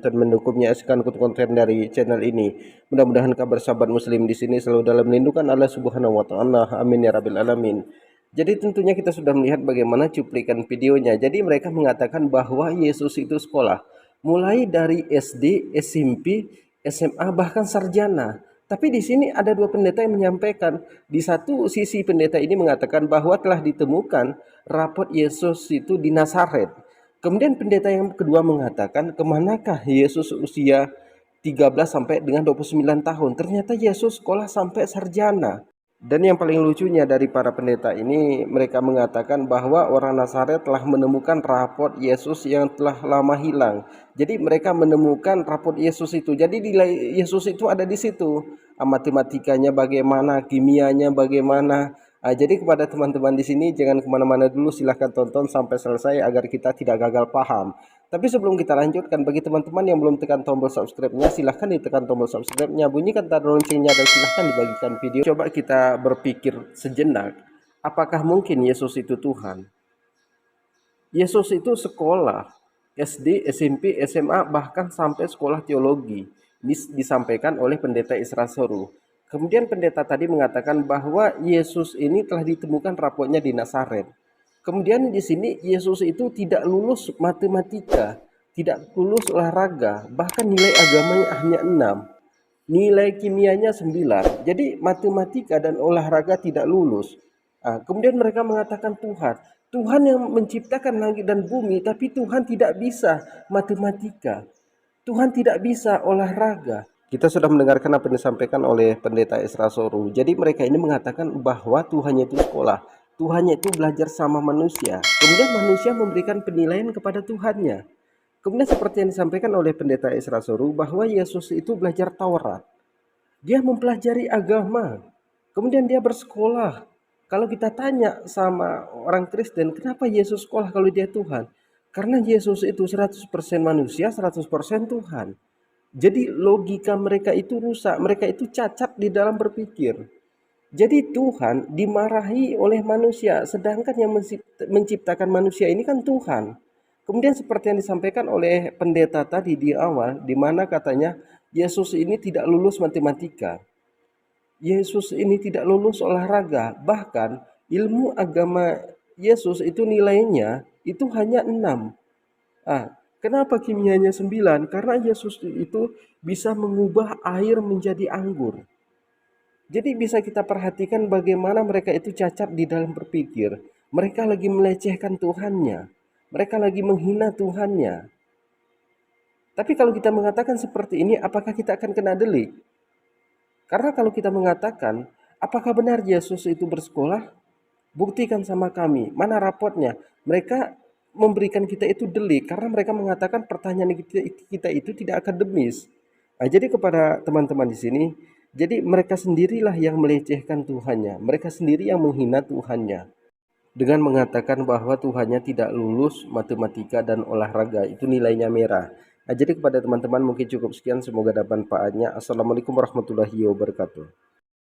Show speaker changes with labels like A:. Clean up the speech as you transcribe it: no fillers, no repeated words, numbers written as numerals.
A: dan mendukung menyaksikan konten dari channel ini. Mudah-mudahan kabar sahabat muslim di sini selalu dalam lindungan Allah Subhanahu wa taala. Amin ya rabbil alamin. Jadi tentunya kita sudah melihat bagaimana cuplikan videonya. Jadi mereka mengatakan bahwa Yesus itu sekolah mulai dari SD, SMP, SMA bahkan sarjana. Tapi di sini ada dua pendeta yang menyampaikan. Di satu sisi pendeta ini mengatakan bahwa telah ditemukan rapot Yesus itu di Nazaret. Kemudian pendeta yang kedua mengatakan, kemanakah Yesus usia 13 sampai dengan 29 tahun? Ternyata Yesus sekolah sampai sarjana. Dan yang paling lucunya dari para pendeta ini, mereka mengatakan bahwa orang Nazaret telah menemukan rapot Yesus yang telah lama hilang. Jadi mereka menemukan rapot Yesus itu. Jadi nilai Yesus itu ada di situ. Matematikanya bagaimana, kimianya bagaimana. Jadi kepada teman-teman di sini jangan kemana-mana dulu, silahkan tonton sampai selesai agar kita tidak gagal paham. Tapi sebelum kita lanjutkan, bagi teman-teman yang belum tekan tombol subscribe-nya, silahkan ditekan tombol subscribe-nya, bunyikan tanda loncengnya, dan silahkan dibagikan video. Coba kita berpikir sejenak, apakah mungkin Yesus itu Tuhan? Yesus itu sekolah SD, SMP, SMA, bahkan sampai sekolah teologi. Ini disampaikan oleh pendeta Isra Soru. Kemudian pendeta tadi mengatakan bahwa Yesus ini telah ditemukan rapotnya di Nazaret. Kemudian di sini Yesus itu tidak lulus matematika, tidak lulus olahraga, bahkan nilai agamanya hanya 6. Nilai kimianya 9. Jadi matematika dan olahraga tidak lulus. Kemudian mereka mengatakan Tuhan yang menciptakan langit dan bumi, tapi Tuhan tidak bisa matematika. Tuhan tidak bisa olahraga. Kita sudah mendengarkan apa yang disampaikan oleh pendeta Isra Soru. Jadi mereka ini mengatakan bahwa Tuhannya itu sekolah. Tuhannya itu belajar sama manusia. Kemudian manusia memberikan penilaian kepada Tuhannya. Kemudian seperti yang disampaikan oleh pendeta Isra Soru bahwa Yesus itu belajar Taurat. Dia mempelajari agama. Kemudian dia bersekolah. Kalau kita tanya sama orang Kristen, kenapa Yesus sekolah kalau dia Tuhan? Karena Yesus itu 100% manusia, 100% Tuhan. Jadi logika mereka itu rusak, mereka itu cacat di dalam berpikir. Jadi Tuhan dimarahi oleh manusia, sedangkan yang menciptakan manusia ini kan Tuhan. Kemudian seperti yang disampaikan oleh pendeta tadi di awal, di mana katanya Yesus ini tidak lulus matematika. Yesus ini tidak lulus olahraga, bahkan ilmu agama Yesus itu nilainya itu hanya 6. Kenapa kimianya 9? Karena Yesus itu bisa mengubah air menjadi anggur. Jadi bisa kita perhatikan bagaimana mereka itu cacat di dalam berpikir. Mereka lagi melecehkan Tuhannya. Mereka lagi menghina Tuhannya. Tapi kalau kita mengatakan seperti ini, apakah kita akan kena delik? Karena kalau kita mengatakan, apakah benar Yesus itu bersekolah? Buktikan sama kami. Mana rapotnya? Mereka memberikan kita itu delik karena mereka mengatakan pertanyaan kita itu tidak akademis. Jadi kepada teman-teman di sini, jadi mereka sendirilah yang melecehkan Tuhannya, mereka sendiri yang menghina Tuhannya dengan mengatakan bahwa Tuhannya tidak lulus matematika dan olahraga, itu nilainya merah. Jadi kepada teman-teman mungkin cukup sekian, semoga dapat manfaatnya. Assalamualaikum warahmatullahi wabarakatuh.